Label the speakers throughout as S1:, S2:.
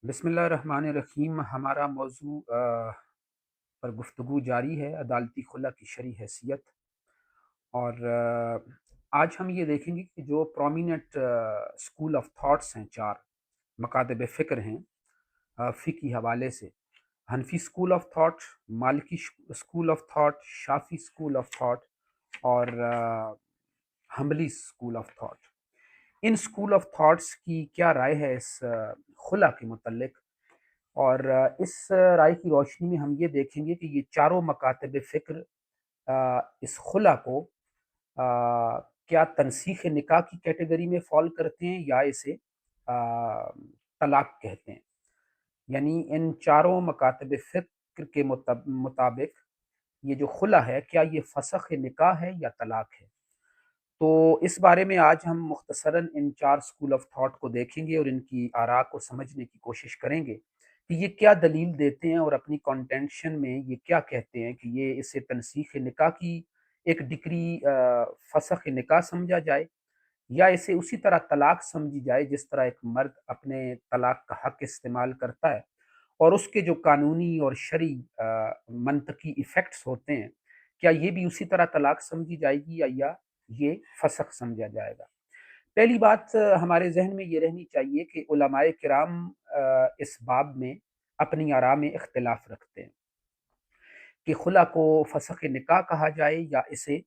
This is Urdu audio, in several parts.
S1: بسم اللہ الرحمن الرحیم۔ ہمارا موضوع پر گفتگو جاری ہے، عدالتی خلا کی شرعی حیثیت۔ اور آج ہم یہ دیکھیں گے کہ جو پرومیننٹ اسکول آف تھاٹس ہیں، چار مکاتب فکر ہیں فقہی حوالے سے: Hanafi school of thought, Maliki school of thought, Shafi school of thought, اور حنبلی اسکول آف تھاٹ۔ ان اسکول آف تھاٹس کی کیا رائے ہے اس خلا کے متعلق؟ اور اس رائے کی روشنی میں ہم یہ دیکھیں گے کہ یہ چاروں مکاتب فکر اس خلا کو کیا تنسیخ نکاح کی کیٹیگری میں فال کرتے ہیں یا اسے طلاق کہتے ہیں۔ یعنی ان چاروں مکاتب فکر کے مطابق یہ جو خلا ہے، کیا یہ فسخ نکاح ہے یا طلاق ہے؟ تو اس بارے میں آج ہم مختصراً ان چار اسکول آف تھاٹ کو دیکھیں گے اور ان کی آراء کو سمجھنے کی کوشش کریں گے کہ یہ کیا دلیل دیتے ہیں اور اپنی کانٹینشن میں یہ کیا کہتے ہیں کہ یہ اسے تنسیخ نکاح کی ایک ڈگری فسخ نکاح سمجھا جائے، یا اسے اسی طرح طلاق سمجھی جائے جس طرح ایک مرد اپنے طلاق کا حق استعمال کرتا ہے اور اس کے جو قانونی اور شرعی منطقی ایفیکٹس ہوتے ہیں، کیا یہ بھی اسی طرح طلاق سمجھی جائے گی یا یہ فسخ سمجھا جائے گا۔ پہلی بات ہمارے ذہن میں یہ رہنی چاہیے کہ علماء کرام اس باب میں اپنی آراء میں اختلاف رکھتے ہیں کہ خلا کو فسخ نکاح کہا جائے یا اسے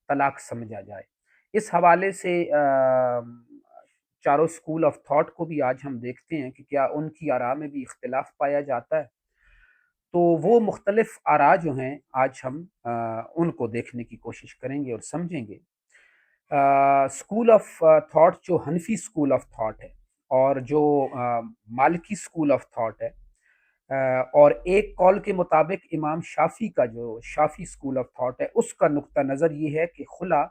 S1: طلاق سمجھا جائے۔ اس حوالے سے چاروں اسکول آف تھاٹ کو بھی آج ہم دیکھتے ہیں کہ کیا ان کی آراء میں بھی اختلاف پایا جاتا ہے۔ تو وہ مختلف آراء جو ہیں آج ہم ان کو دیکھنے کی کوشش کریں گے اور سمجھیں گے۔ اسکول آف تھاٹ جو حنفی اسکول آف تھاٹ ہے اور جو مالکی اسکول آف تھاٹ ہے، اور ایک قول کے مطابق امام شافی کا جو شافی اسکول آف تھاٹ ہے، اس کا نقطہ نظر یہ ہے کہ خلا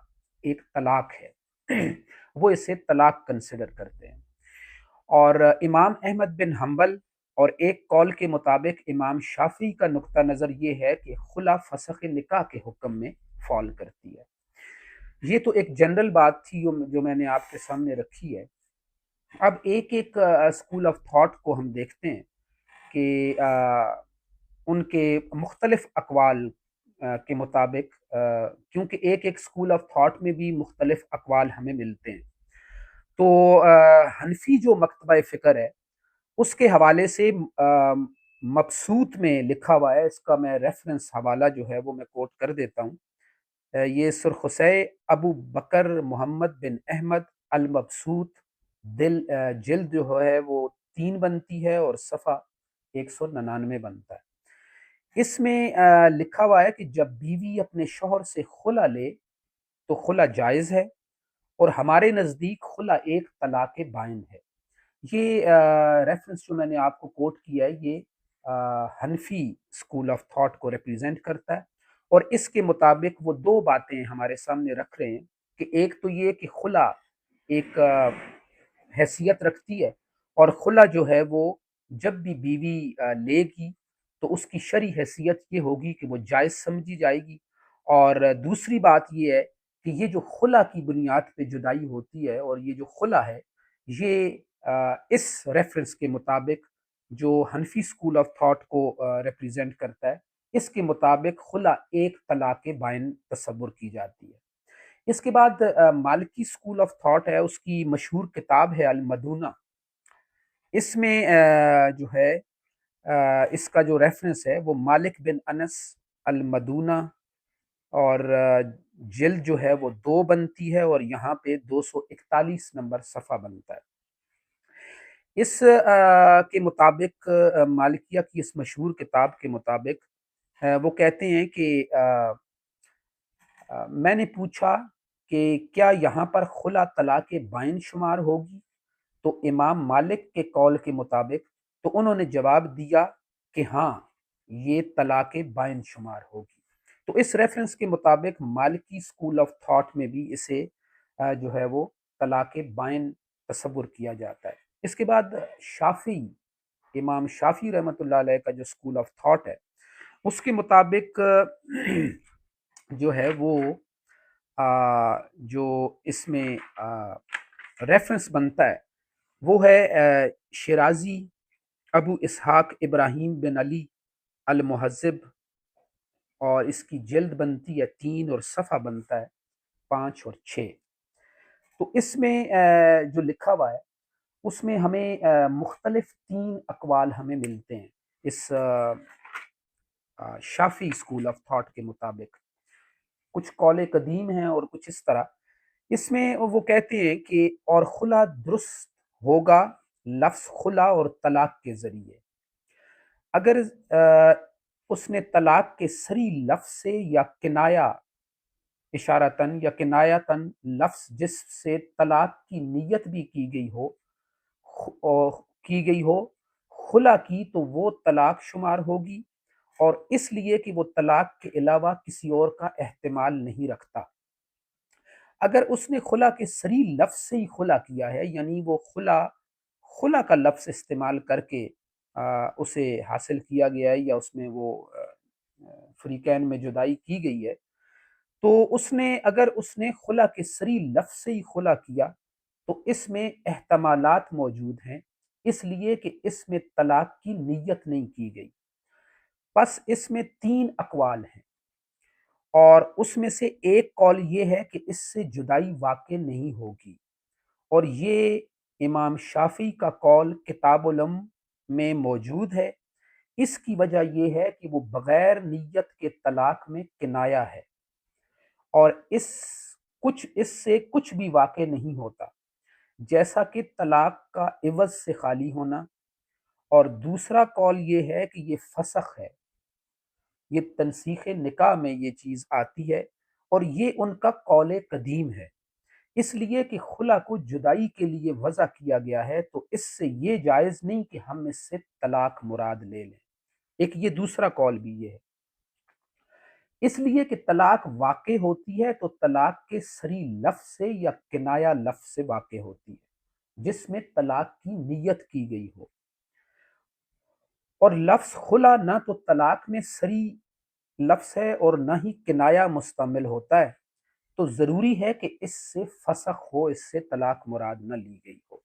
S1: ایک طلاق ہے وہ اسے طلاق کنسیڈر کرتے ہیں۔ اور امام احمد بن حنبل اور ایک قول کے مطابق امام شافعی کا نقطہ نظر یہ ہے کہ خلا فسخ نکاح کے حکم میں فال کرتی ہے۔ یہ تو ایک جنرل بات تھی جو میں نے آپ کے سامنے رکھی ہے۔ اب ایک ایک اسکول آف تھاٹ کو ہم دیکھتے ہیں کہ ان کے مختلف اقوال کے مطابق، کیونکہ ایک ایک اسکول آف تھاٹ میں بھی مختلف اقوال ہمیں ملتے ہیں، تو حنفی جو مکتبہ فکر ہے اس کے حوالے سے مبسوط میں لکھا ہوا ہے، اس کا میں ریفرنس حوالہ جو ہے وہ میں کوٹ کر دیتا ہوں۔ یہ سرخسی ابو بکر محمد بن احمد المبسوط جلد جو ہے وہ 3 بنتی ہے اور صفحہ 199 بنتا ہے۔ اس میں لکھا ہوا ہے کہ جب بیوی اپنے شوہر سے خلا لے تو خلا جائز ہے، اور ہمارے نزدیک خلا ایک طلاق بائن ہے۔ یہ ریفرنس جو میں نے آپ کو کوٹ کیا ہے، یہ حنفی اسکول آف تھاٹ کو ریپریزنٹ کرتا ہے، اور اس کے مطابق وہ دو باتیں ہمارے سامنے رکھ رہے ہیں کہ ایک تو یہ کہ خلا ایک حیثیت رکھتی ہے، اور خلا جو ہے وہ جب بھی بیوی لے گی تو اس کی شرعی حیثیت یہ ہوگی کہ وہ جائز سمجھی جائے گی۔ اور دوسری بات یہ ہے کہ یہ جو خلا کی بنیاد پہ جدائی ہوتی ہے، اور یہ جو خلا ہے، یہ اس ریفرنس کے مطابق جو حنفی اسکول آف تھاٹ کو ریپریزنٹ کرتا ہے، اس کے مطابق خلا ایک طلاق بائن تصور کی جاتی ہے۔ اس کے بعد مالکی اسکول آف تھاٹ ہے، اس کی مشہور کتاب ہے المدونہ۔ اس میں جو ہے اس کا جو ریفرنس ہے وہ مالک بن انس المدونہ، اور جلد جو ہے وہ 2 بنتی ہے اور یہاں پہ 241 نمبر صفحہ بنتا ہے۔ اس کے مطابق مالکیہ کی اس مشہور کتاب کے مطابق وہ کہتے ہیں کہ میں نے پوچھا کہ کیا یہاں پر خلا طلاق بائن شمار ہوگی؟ تو امام مالک کے قول کے مطابق تو انہوں نے جواب دیا کہ ہاں، یہ طلاق بائن شمار ہوگی۔ تو اس ریفرنس کے مطابق مالکی اسکول آف تھاٹ میں بھی اسے جو ہے وہ طلاق بائن تصور کیا جاتا ہے۔ اس کے بعد شافعی، امام شافعی رحمۃ اللہ علیہ کا جو اسکول آف تھاٹ ہے، اس کے مطابق جو ہے وہ جو اس میں ریفرنس بنتا ہے وہ ہے شیرازی ابو اسحاق ابراہیم بن علی المہذب، اور اس کی جلد بنتی ہے 3 اور صفحہ بنتا ہے 5 اور 6۔ تو اس میں جو لکھا ہوا ہے اس میں ہمیں مختلف 3 اقوال ہمیں ملتے ہیں اس شافی اسکول آف تھاٹ کے مطابق۔ کچھ قول قدیم ہیں اور کچھ اس طرح۔ اس میں وہ کہتے ہیں کہ اور خلا درست ہوگا لفظ خلا اور طلاق کے ذریعے، اگر اس نے طلاق کے صریح لفظ سے یا کنایا اشارتاً یا کنایتاً لفظ جس سے طلاق کی نیت بھی کی گئی ہو خلا کی، تو وہ طلاق شمار ہوگی، اور اس لیے کہ وہ طلاق کے علاوہ کسی اور کا احتمال نہیں رکھتا۔ اگر اس نے خلا کے صریح لفظ سے ہی خلا کیا ہے، یعنی وہ خلا کا لفظ استعمال کر کے اسے حاصل کیا گیا ہے، یا اس میں وہ فریقین میں جدائی کی گئی ہے، تو اگر اس نے خلا کے صریح لفظ سے ہی خلا کیا تو اس میں احتمالات موجود ہیں، اس لیے کہ اس میں طلاق کی نیت نہیں کی گئی۔ پس اس میں 3 اقوال ہیں، اور اس میں سے ایک قول یہ ہے کہ اس سے جدائی واقع نہیں ہوگی، اور یہ امام شافعی کا قول کتاب الام میں موجود ہے۔ اس کی وجہ یہ ہے کہ وہ بغیر نیت کے طلاق میں کنایا ہے، اور اس سے کچھ بھی واقع نہیں ہوتا، جیسا کہ طلاق کا عوض سے خالی ہونا۔ اور دوسرا قول یہ ہے کہ یہ فسخ ہے، یہ تنسیخ نکاح میں یہ چیز آتی ہے، اور یہ ان کا قول قدیم ہے، اس لیے کہ خلا کو جدائی کے لیے وضع کیا گیا ہے، تو اس سے یہ جائز نہیں کہ ہم اس سے طلاق مراد لے لیں۔ ایک یہ دوسرا قول بھی یہ ہے، اس لیے کہ طلاق واقع ہوتی ہے تو طلاق کے صریح لفظ سے یا کنایا لفظ سے واقع ہوتی ہے جس میں طلاق کی نیت کی گئی ہو، اور لفظ خلا نہ تو طلاق میں صریح لفظ ہے اور نہ ہی کنایا مستعمل ہوتا ہے، تو ضروری ہے کہ اس سے فسخ ہو، اس سے طلاق مراد نہ لی گئی ہو۔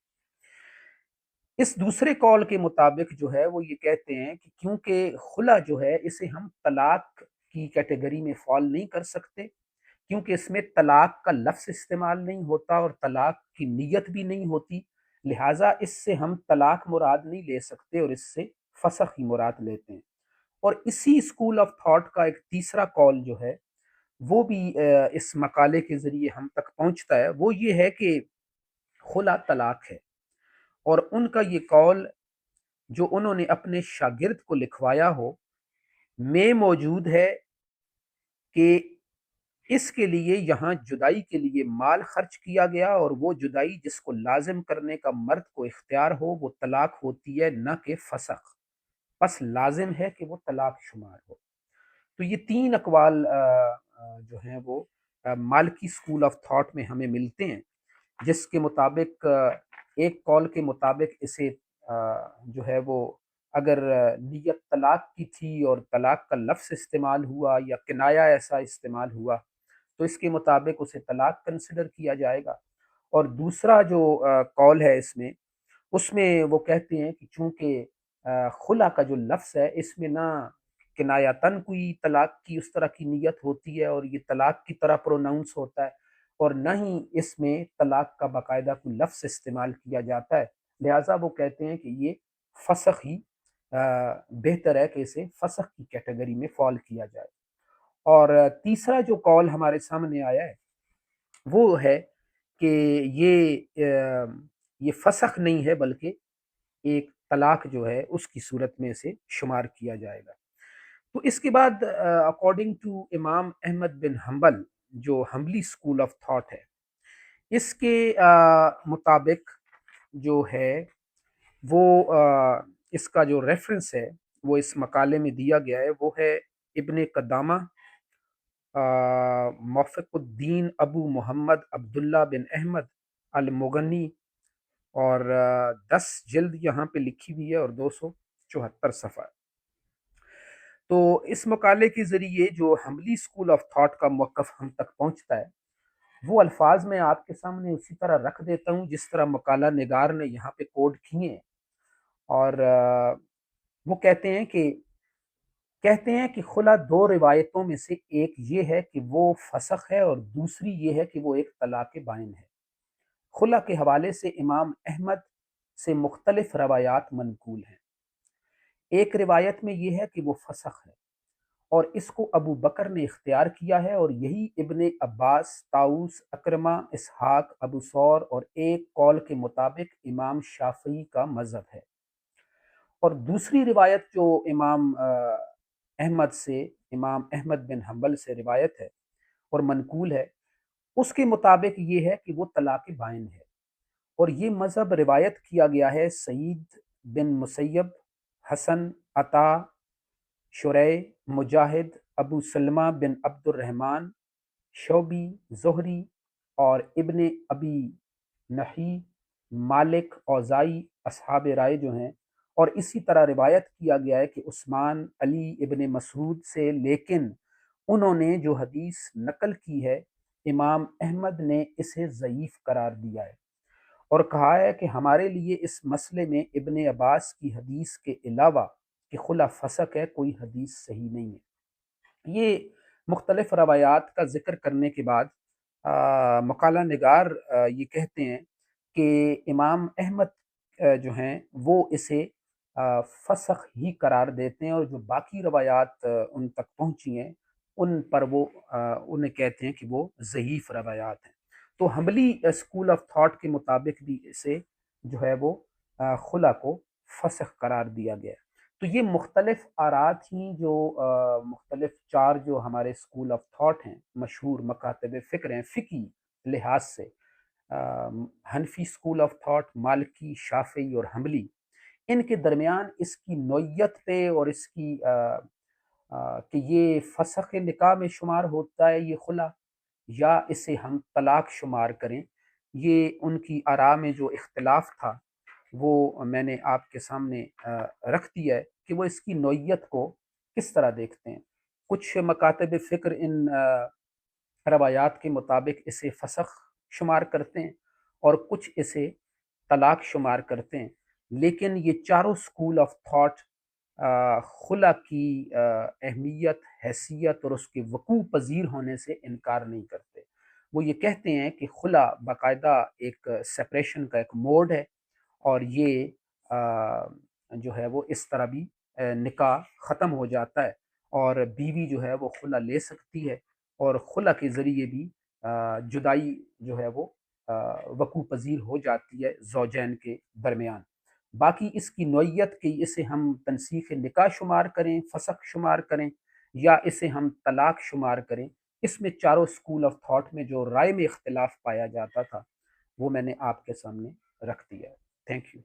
S1: اس دوسرے قول کے مطابق جو ہے وہ یہ کہتے ہیں کہ کیونکہ خلا جو ہے اسے ہم طلاق کی کیٹیگری میں فال نہیں کر سکتے، کیونکہ اس میں طلاق کا لفظ استعمال نہیں ہوتا اور طلاق کی نیت بھی نہیں ہوتی، لہٰذا اس سے ہم طلاق مراد نہیں لے سکتے اور اس سے فسخ ہی مراد لیتے ہیں۔ اور اسی اسکول آف تھاٹ کا ایک تیسرا قول جو ہے وہ بھی اس مقالے کے ذریعے ہم تک پہنچتا ہے، وہ یہ ہے کہ خلا طلاق ہے، اور ان کا یہ قول جو انہوں نے اپنے شاگرد کو لکھوایا ہو میں موجود ہے کہ اس کے لیے یہاں جدائی کے لیے مال خرچ کیا گیا، اور وہ جدائی جس کو لازم کرنے کا مرد کو اختیار ہو وہ طلاق ہوتی ہے، نہ کہ فسخ، پس لازم ہے کہ وہ طلاق شمار ہو۔ تو یہ 3 اقوال جو ہیں وہ مالکی اسکول آف تھاٹ میں ہمیں ملتے ہیں، جس کے مطابق ایک قول کے مطابق اسے جو ہے وہ اگر نیت طلاق کی تھی اور طلاق کا لفظ استعمال ہوا یا کنایا ایسا استعمال ہوا تو اس کے مطابق اسے طلاق کنسیڈر کیا جائے گا۔ اور دوسرا جو قول ہے اس میں وہ کہتے ہیں کہ چونکہ خلا کا جو لفظ ہے اس میں نہ کنایتاً کوئی طلاق کی اس طرح کی نیت ہوتی ہے اور یہ طلاق کی طرح پروناؤنس ہوتا ہے، اور نہ ہی اس میں طلاق کا باقاعدہ کوئی لفظ استعمال کیا جاتا ہے، لہٰذا وہ کہتے ہیں کہ یہ فسخ ہی بہتر ہے کہ اسے فسخ کی کیٹیگری میں فال کیا جائے۔ اور تیسرا جو قول ہمارے سامنے آیا ہے وہ ہے کہ یہ فسخ نہیں ہے بلکہ ایک طلاق جو ہے اس کی صورت میں اسے شمار کیا جائے گا۔ تو اس کے بعد اکارڈنگ ٹو امام احمد بن حنبل جو حنبلی اسکول آف تھاٹ ہے، اس کے مطابق جو ہے وہ اس کا جو ریفرنس ہے وہ اس مقالے میں دیا گیا ہے، وہ ہے ابن قدامہ موفق الدین ابو محمد عبداللہ بن احمد المغنی، اور 10 جلد یہاں پہ لکھی ہوئی ہے اور 274 صفحہ۔ تو اس مقالے کے ذریعے جو حنبلی اسکول آف تھاٹ کا موقف ہم تک پہنچتا ہے وہ الفاظ میں آپ کے سامنے اسی طرح رکھ دیتا ہوں جس طرح مقالہ نگار نے یہاں پہ کوڈ کیے ہیں، اور وہ کہتے ہیں کہ خلا دو روایتوں میں سے ایک یہ ہے کہ وہ فسخ ہے اور دوسری یہ ہے کہ وہ ایک طلاق بائن ہے۔ خلا کے حوالے سے امام احمد سے مختلف روایات منقول ہیں۔ ایک روایت میں یہ ہے کہ وہ فسخ ہے اور اس کو ابو بکر نے اختیار کیا ہے، اور یہی ابن عباس، طاؤس، اکرمہ، اسحاق، ابو ثور اور ایک قول کے مطابق امام شافعی کا مذہب ہے۔ اور دوسری روایت جو امام احمد بن حنبل سے روایت ہے اور منقول ہے، اس کے مطابق یہ ہے کہ وہ طلاق بائن ہے، اور یہ مذہب روایت کیا گیا ہے سعید بن مسیب، حسن، عطا، شریح، مجاہد، ابو سلمہ بن عبد الرحمن، شعبی، زہری اور ابن ابی نحی، مالک، اوزائی، اصحاب رائے جو ہیں، اور اسی طرح روایت کیا گیا ہے کہ عثمان، علی ابن مسعود سے، لیکن انہوں نے جو حدیث نقل کی ہے امام احمد نے اسے ضعیف قرار دیا ہے اور کہا ہے کہ ہمارے لیے اس مسئلے میں ابن عباس کی حدیث کے علاوہ کہ خلا فسق ہے کوئی حدیث صحیح نہیں ہے۔ یہ مختلف روایات کا ذکر کرنے کے بعد مقالہ نگار یہ کہتے ہیں کہ امام احمد جو ہیں وہ اسے فسخ ہی قرار دیتے ہیں، اور جو باقی روایات ان تک پہنچی ہیں ان پر وہ انہیں کہتے ہیں کہ وہ ضعیف روایات ہیں۔ تو حنبلی اسکول آف تھاٹ کے مطابق بھی اسے جو ہے وہ خلا کو فسخ قرار دیا گیا ہے۔ تو یہ مختلف آراء تھیں جو مختلف چار جو ہمارے اسکول آف تھاٹ ہیں، مشہور مکاتب فکر ہیں فقی لحاظ سے، حنفی اسکول آف تھاٹ، مالکی، شافعی اور حنبلی، ان کے درمیان اس کی نوعیت پہ اور اس کی کہ یہ فسخ نکاح میں شمار ہوتا ہے یہ خلا یا اسے ہم طلاق شمار کریں، یہ ان کی آراء میں جو اختلاف تھا وہ میں نے آپ کے سامنے رکھ دیا ہے کہ وہ اس کی نوعیت کو کس طرح دیکھتے ہیں۔ کچھ مکاتب فکر ان روایات کے مطابق اسے فسخ شمار کرتے ہیں اور کچھ اسے طلاق شمار کرتے ہیں، لیکن یہ چاروں اسکول آف تھاٹ خلا کی اہمیت، حیثیت اور اس کے وقوع پذیر ہونے سے انکار نہیں کرتے۔ وہ یہ کہتے ہیں کہ خلا باقاعدہ ایک سپریشن کا ایک موڈ ہے، اور یہ جو ہے وہ اس طرح بھی نکاح ختم ہو جاتا ہے، اور بیوی جو ہے وہ خلا لے سکتی ہے، اور خلا کے ذریعے بھی جدائی جو ہے وہ وقوع پذیر ہو جاتی ہے زوجین کے درمیان۔ باقی اس کی نوعیت کی اسے ہم تنسیخ نکاح شمار کریں، فسخ شمار کریں یا اسے ہم طلاق شمار کریں، اس میں چاروں اسکول آف تھاٹ میں جو رائے میں اختلاف پایا جاتا تھا وہ میں نے آپ کے سامنے رکھ دیا ہے۔ Thank you.